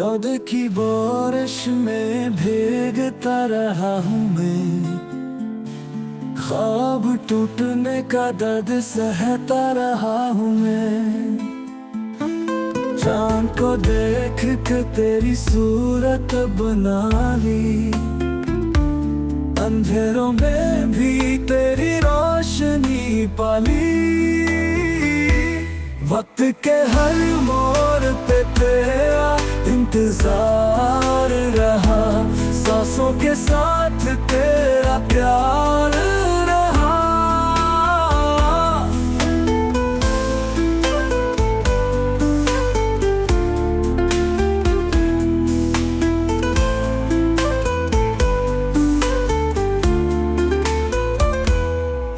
याद की बारिश में भीगता रहा हूँ मैं, ख्वाब टूटने का दर्द सहता रहा हूँ मैं। चांद को देख के तेरी सूरत बना ली, अंधेरों में भी तेरी रोशनी पाली। वक्त के हर मोड़ पे तेरा इंतजार रहा, सांसों के साथ तेरा प्यार रहा।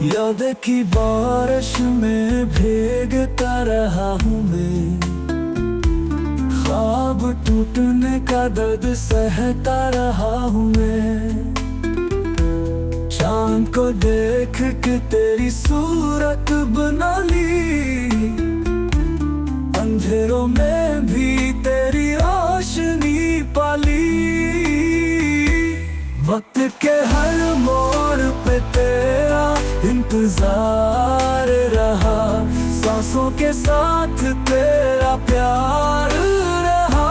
याद की बारिश में भीगता रहा हूँ मैं, ख्वाब टूटने का दर्द सहता रहा हूँ मैं। चांद को देख के तेरी सूरत बना ली, अंधेरों में भी तेरी रोशनी पाली। वक्त के हर मोड़ पे तेरा इंतजार रहा, सांसों के साथ तेरा प्यार रहा।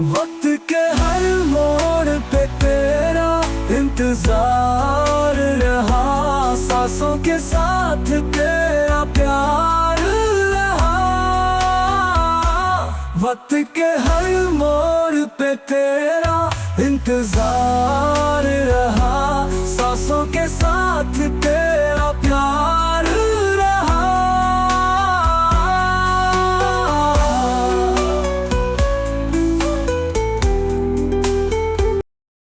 वक्त के हर मोड़ पे तेरा इंतजार रहा, सांसों के साथ तेरा प्यार रहा। वक्त के हर मोड़ पे तेरा इंतजार रहा, सांसों के साथ तेरा प्यार